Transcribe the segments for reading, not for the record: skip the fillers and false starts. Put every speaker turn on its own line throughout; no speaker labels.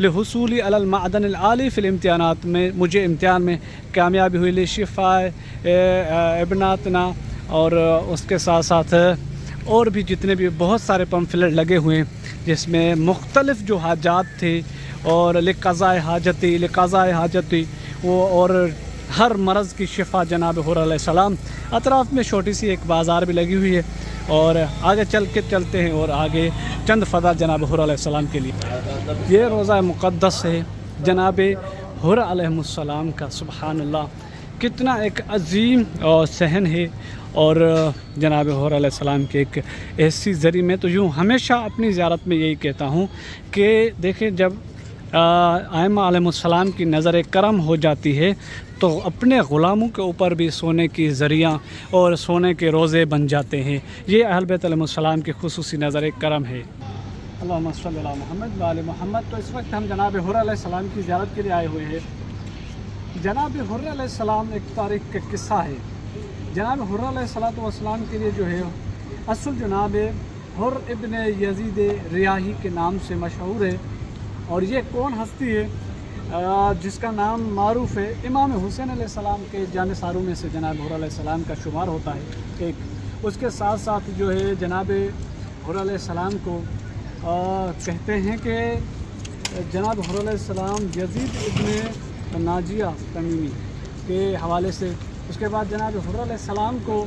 لحصولی علی المعدن العالی فی الامتحانات میں مجھے امتحان میں کامیابی ہوئی لشفاء ابناتنا، اور اس کے ساتھ ساتھ اور بھی جتنے بھی بہت سارے پمفلٹ لگے ہوئے ہیں جس میں مختلف جو حاجات تھے اور لقضاء حاجتی وہ اور ہر مرض کی شفا جناب حر علیہ السلام۔ اطراف میں چھوٹی سی ایک بازار بھی لگی ہوئی ہے، اور آگے چلتے ہیں اور آگے چند فضا جناب حر علیہ السلام کے لیے۔ یہ روضہ مقدس ہے جناب حر علیہ السلام کا، سبحان اللہ کتنا ایک عظیم اور صحن ہے، اور جناب حر علیہ السلام کے ایک ایسی ذریعے میں تو یوں ہمیشہ اپنی زیارت میں یہی کہتا ہوں کہ دیکھیں جب ائمہ علیہ السلام کی نظر کرم ہو جاتی ہے تو اپنے غلاموں کے اوپر بھی سونے کی ذریعہ اور سونے کے روزے بن جاتے ہیں۔ یہ اہل بیت علیہ السلام کی خصوصی نظر کرم ہے۔ اللہم صلی علی محمد و آل محمد۔ تو اس وقت ہم جناب حر علیہ السلام کی زیارت کے لیے آئے ہوئے ہیں۔ جناب حر علیہ السلام ایک تاریخ کا قصہ ہے۔ جناب حر علیہ السلام کے لیے جو ہے اصل جناب حر ابن یزید ریاحی کے نام سے مشہور ہے، اور یہ کون ہستی ہے جس کا نام معروف ہے، امام حسین علیہ السلام کے جانثاروں میں سے جناب حر علیہ السلام کا شمار ہوتا ہے ایک۔ اس کے ساتھ ساتھ جو ہے جناب حر علیہ السلام کو کہتے ہیں کہ جناب حر علیہ السلام یزید ابن ناجیہ تمیمی کے حوالے سے، اس کے بعد جناب حر علیہ السلام کو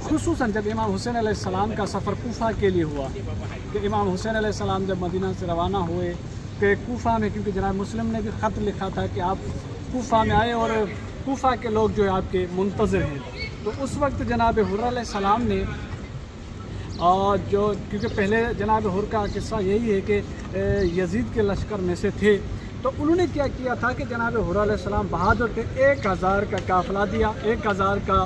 خصوصاً جب امام حسین علیہ السلام کا سفر کوفہ کے لیے ہوا کہ امام حسین علیہ السلام جب مدینہ سے روانہ ہوئے کہ کوفہ میں، کیونکہ جناب مسلم نے بھی خط لکھا تھا کہ آپ کوفہ میں آئے اور کوفہ کے لوگ جو ہے آپ کے منتظر ہیں، تو اس وقت جناب حر علیہ السلام نے جو کیونکہ پہلے جناب حر کا قصہ یہی ہے کہ یزید کے لشکر میں سے تھے، تو انہوں نے کیا تھا کہ جناب حر علیہ السلام بہادر کے 1000 کا قافلہ دیا، 1000 کا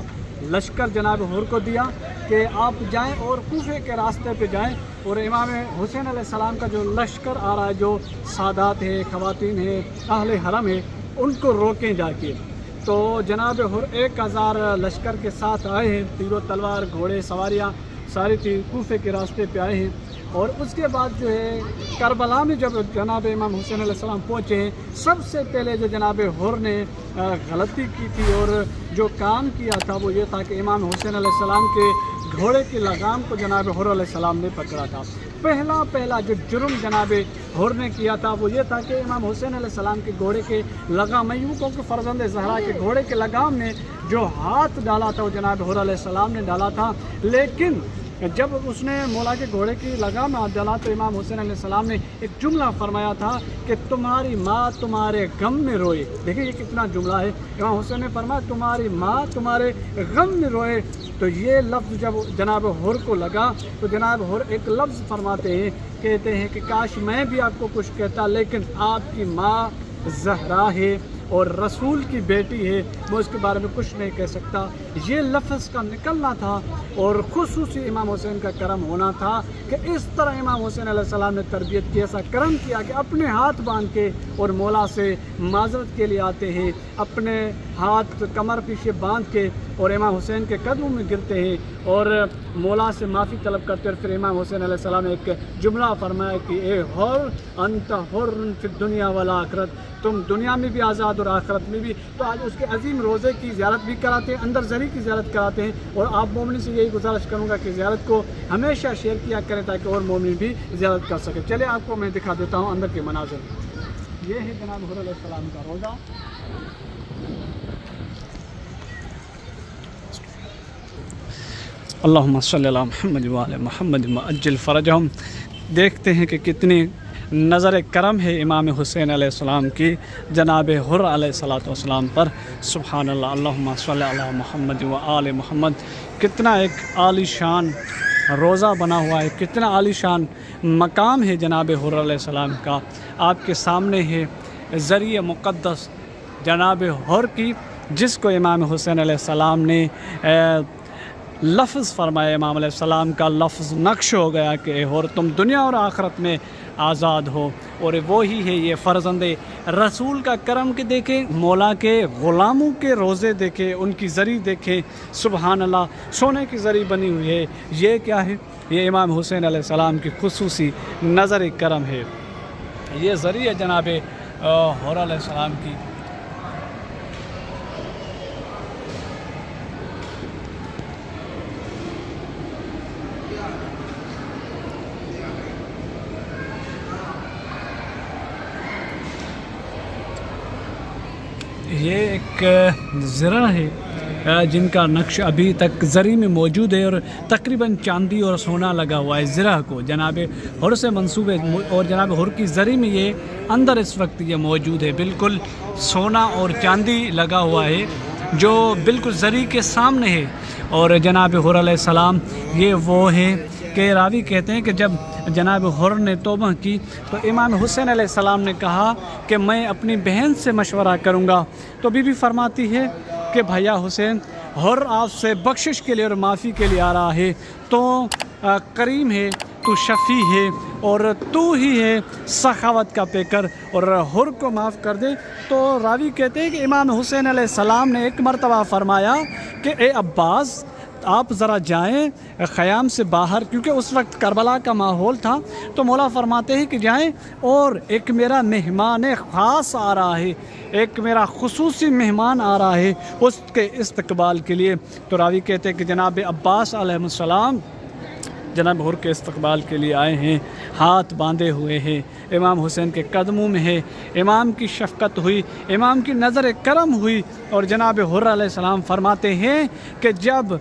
لشکر جناب حر کو دیا کہ آپ جائیں اور کوفے کے راستے پہ جائیں، اور امام حسین علیہ السلام کا جو لشکر آ رہا ہے، جو سادات ہیں، خواتین ہیں، اہل حرم ہیں، ان کو روکیں جا کے۔ تو جناب حر 1000 لشکر کے ساتھ آئے ہیں، تیر و تلوار، گھوڑے، سواریاں ساری تھی، کوفے کے راستے پہ آئے ہیں، اور اس کے بعد جو ہے کربلا میں جب جناب امام حسین علیہ السلام پہنچے ہیں، سب سے پہلے جو جناب حر نے غلطی کی تھی اور جو کام کیا تھا وہ یہ تھا کہ امام حسین علیہ السلام کے گھوڑے کی لگام کو جناب حر علیہ السلام نے پکڑا تھا۔ پہلا جو جرم جناب حر نے کیا تھا وہ یہ تھا کہ امام حسین علیہ السلام کے گھوڑے کے لگام، میوکوں کے فرزند زہرا کے گھوڑے کے لگام میں جو ہاتھ ڈالا تھا وہ جناب حر علیہ السلام نے ڈالا تھا، لیکن جب اس نے مولا کے گھوڑے کی لگام میں ہاتھ ڈالا تو امام حسین علیہ السلام نے ایک جملہ فرمایا تھا کہ تمہاری ماں تمہارے غم میں روئے۔ دیکھیں یہ کتنا جملہ ہے، امام حسین نے فرمایا تمہاری ماں تمہارے غم میں روئے۔ تو یہ لفظ جب جناب حر کو لگا تو جناب حر ایک لفظ فرماتے ہیں، کہتے ہیں کہ کاش میں بھی آپ کو کچھ کہتا، لیکن آپ کی ماں زہرا ہے اور رسول کی بیٹی ہے، میں اس کے بارے میں کچھ نہیں کہہ سکتا۔ یہ لفظ کا نکلنا تھا، اور خصوصی امام حسین کا کرم ہونا تھا کہ اس طرح امام حسین علیہ السلام نے تربیت کی، ایسا کرم کیا کہ اپنے ہاتھ باندھ کے اور مولا سے معذرت کے لیے آتے ہیں، اپنے ہاتھ کمر پیچھے باندھ کے اور امام حسین کے قدموں میں گرتے ہیں اور مولا سے معافی طلب کرتے ہیں۔ اور پھر امام حسین علیہ السلام نے ایک جملہ فرمایا کہ اے حر انت حر فی الدنیا والآخرت، تم دنیا میں بھی آزاد اور آخرت میں بھی۔ تو آج اس کے عظیم روزے کی زیارت بھی کراتے ہیں، اندر زری کی زیارت کراتے ہیں، اور آپ مومن سے یہی گزارش کروں گا کہ زیارت کو ہمیشہ شیئر کیا کریں تاکہ اور مومن بھی زیارت کر سکے۔ چلے آپ کو میں دکھا دیتا ہوں اندر کے مناظر۔ یہ ہے جناب حر علیہ السلام کا روزہ۔ اللہم صلی علی محمد و آل محمد وعجل فرجہم۔ دیکھتے ہیں کہ کتنی نظر کرم ہے امام حسین علیہ السلام کی جناب حر علیہ السلام پر، سبحان اللہ۔ اللہم صلی علی محمد و آل محمد۔ کتنا ایک عالی شان روزہ بنا ہوا ہے، کتنا عالی شان مقام ہے جناب حر علیہ السلام کا۔ آپ کے سامنے ہے ذریعہ مقدس جناب حر کی، جس کو امام حسین علیہ السلام نے لفظ فرمایا، امام علیہ السلام کا لفظ نقش ہو گیا کہ اے حر تم دنیا اور آخرت میں آزاد ہو، اور وہی ہے یہ فرزند رسول کا کرم کے دیکھیں، مولا کے غلاموں کے روزے دیکھیں، ان کی زری دیکھیں، سبحان اللہ، سونے کی زری بنی ہوئی ہے۔ یہ کیا ہے؟ یہ امام حسین علیہ السلام کی خصوصی نظر کرم ہے۔ یہ ذریعہ ہے جناب حور علیہ السلام کی۔ یہ ایک زرہ ہے جن کا نقش ابھی تک زری میں موجود ہے، اور تقریباً چاندی اور سونا لگا ہوا ہے زرہ کو جناب حر سے منسوب ہے، اور جناب حر کی زری میں یہ اندر اس وقت یہ موجود ہے، بالکل سونا اور چاندی لگا ہوا ہے جو بالکل زری کے سامنے ہے۔ اور جناب حر علیہ السلام یہ وہ ہے کہ راوی کہتے ہیں کہ جب جناب حر نے توبہ کی تو امام حسین علیہ السلام نے کہا کہ میں اپنی بہن سے مشورہ کروں گا، تو بی بی فرماتی ہے کہ بھیا حسین، حر آپ سے بخشش کے لیے اور معافی کے لیے آ رہا ہے، تو کریم ہے، تو شفیع ہے، اور تو ہی ہے سخاوت کا پیکر، اور حر کو معاف کر دے۔ تو راوی کہتے ہیں کہ امام حسین علیہ السلام نے ایک مرتبہ فرمایا کہ اے عباس، آپ ذرا جائیں خیام سے باہر، کیونکہ اس وقت کربلا کا ماحول تھا، تو مولا فرماتے ہیں کہ جائیں، اور ایک میرا مہمان خاص آ رہا ہے، ایک میرا خصوصی مہمان آ رہا ہے، اس کے استقبال کے لیے۔ تو راوی کہتے ہیں کہ جناب عباس علیہ السلام جناب حر کے استقبال کے لیے آئے ہیں، ہاتھ باندھے ہوئے ہیں، امام حسین کے قدموں میں ہے، امام کی شفقت ہوئی، امام کی نظر کرم ہوئی، اور جناب حر علیہ السلام فرماتے ہیں کہ جب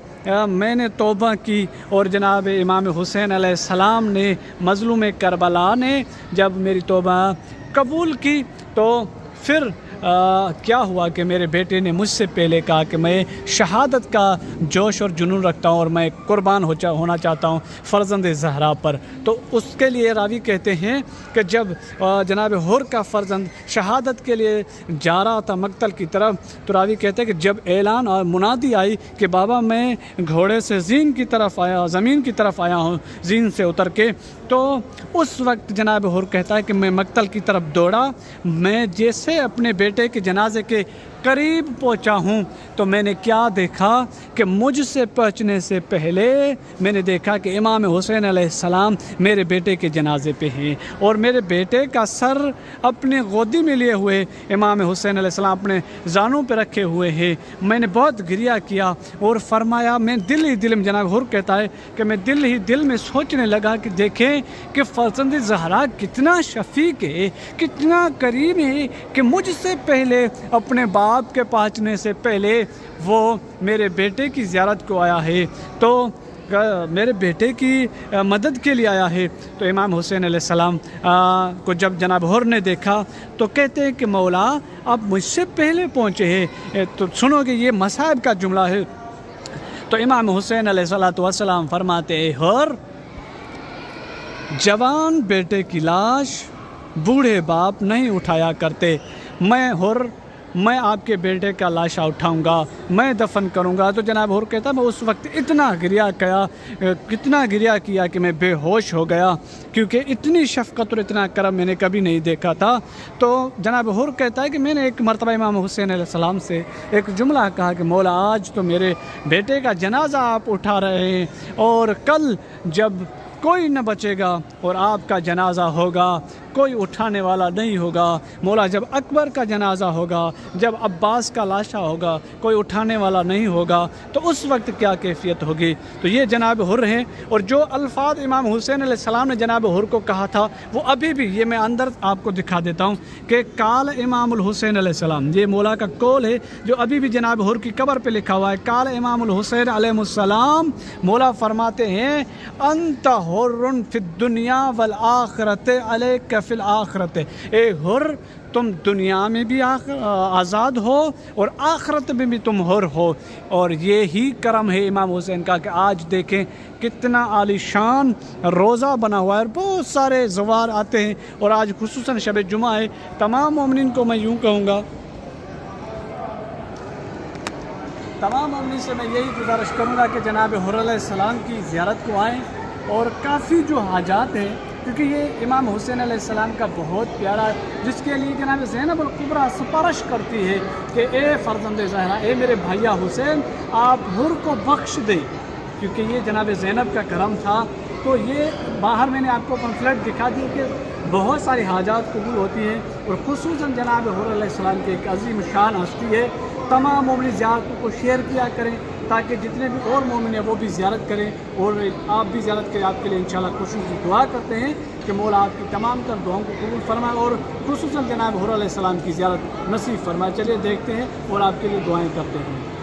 میں نے توبہ کی اور جناب امام حسین علیہ السلام نے مظلوم کربلا نے جب میری توبہ قبول کی، تو پھر کیا ہوا کہ میرے بیٹے نے مجھ سے پہلے کہا کہ میں شہادت کا جوش اور جنون رکھتا ہوں اور میں قربان ہونا چاہتا ہوں فرزند زہرا پر۔ تو اس کے لیے راوی کہتے ہیں کہ جب جناب حر کا فرزند شہادت کے لیے جا رہا تھا مقتل کی طرف، تو راوی کہتے ہیں کہ جب اعلان اور منادی آئی کہ بابا میں گھوڑے سے زمین کی طرف آیا ہوں زین سے اتر کے، تو اس وقت جناب حر کہتا ہے کہ میں مقتل کی طرف دوڑا، میں جیسے اپنے بیٹے کے جنازے کے قریب پہنچا ہوں تو میں نے کیا دیکھا کہ مجھ سے پہنچنے سے پہلے میں نے دیکھا کہ امام حسین علیہ السلام میرے بیٹے کے جنازے پہ ہیں، اور میرے بیٹے کا سر اپنے گودی میں لیے ہوئے امام حسین علیہ السلام اپنے زانوں پہ رکھے ہوئے ہیں۔ میں نے بہت گریہ کیا اور فرمایا، میں دل ہی دل میں، جناب حر کہتا ہے کہ میں دل ہی دل میں سوچنے لگا کہ دیکھیں کہ فرزند زہرا کتنا شفیق ہے، کتنا کریم ہے کہ مجھ سے پہلے اپنے باپ کے پہنچنے سے پہلے وہ میرے بیٹے کی زیارت کو آیا ہے، تو میرے بیٹے کی مدد کے لیے آیا ہے۔ تو امام حسین علیہ السلام کو جب جناب حر نے دیکھا تو کہتے ہیں کہ مولا آپ مجھ سے پہلے پہنچے ہیں، تو سنو کہ یہ مصائب کا جملہ ہے۔ تو امام حسین علیہ السلام فرماتے ہیں، حر، جوان بیٹے کی لاش بوڑھے باپ نہیں اٹھایا کرتے، میں آپ کے بیٹے کا لاشا اٹھاؤں گا، میں دفن کروں گا۔ تو جناب حر کہتا میں اس وقت اتنا گریہ کیا کہ میں بے ہوش ہو گیا، کیونکہ اتنی شفقت اور اتنا کرم میں نے کبھی نہیں دیکھا تھا۔ تو جناب حر کہتا ہے کہ میں نے ایک مرتبہ امام حسین علیہ السلام سے ایک جملہ کہا کہ مولا آج تو میرے بیٹے کا جنازہ آپ اٹھا رہے ہیں، اور کل جب کوئی نہ بچے گا اور آپ کا جنازہ ہوگا، کوئی اٹھانے والا نہیں ہوگا، مولا جب اکبر کا جنازہ ہوگا، جب عباس کا لاشا ہوگا، کوئی اٹھانے والا نہیں ہوگا، تو اس وقت کیا کیفیت ہوگی۔ تو یہ جناب حر ہیں، اور جو الفاظ امام حسین علیہ السلام نے جناب حر کو کہا تھا وہ ابھی بھی، یہ میں اندر آپ کو دکھا دیتا ہوں کہ کال امام الحسین علیہ السلام، یہ مولا کا قول ہے جو ابھی بھی جناب حر کی قبر پہ لکھا ہوا ہے، کال امام الحسین علیہ السلام، مولا فرماتے ہیں انت حر فی الدنیا والآخرت علیک فی الآخرت، اے حر تم دنیا میں بھی آزاد ہو اور آخرت میں بھی تم حر ہو۔ اور یہی کرم ہے امام حسین کا کہ آج دیکھیں کتنا عالی شان روزہ بنا ہوا ہے، اور بہت سارے زوار آتے ہیں، اور آج خصوصاً شب جمعہ ہے۔ تمام مومنین کو میں یوں کہوں گا، تمام مومنین سے میں یہی گزارش کروں گا کہ جناب حر علیہ السلام کی زیارت کو آئیں، اور کافی جو حاجات ہیں، کیونکہ یہ امام حسین علیہ السلام کا بہت پیارا ہے، جس کے لیے جناب زینب الکبریٰ سفارش کرتی ہے کہ اے فرزند زہرا، اے میرے بھائیا حسین، آپ حر کو بخش دیں، کیونکہ یہ جناب زینب کا کرم تھا۔ تو یہ باہر میں نے آپ کو پمفلٹ دکھا دی کہ بہت ساری حاجات قبول ہوتی ہیں، اور خصوصاً جناب حر علیہ السلام کی ایک عظیم شان ہستی ہے۔ تمام مومن زیارتوں کو شیئر کیا کریں تاکہ جتنے بھی اور مومن ہیں وہ بھی زیارت کریں، اور آپ بھی زیارت کریں۔ آپ کے لیے انشاءاللہ خصوصی دعا کرتے ہیں کہ مولا آپ کی تمام تر دعاؤں کو قبول فرمائے اور خصوصاً جناب حر علیہ السلام کی زیارت نصیب فرمائے۔ چلیے دیکھتے ہیں اور آپ کے لیے دعائیں کرتے ہیں۔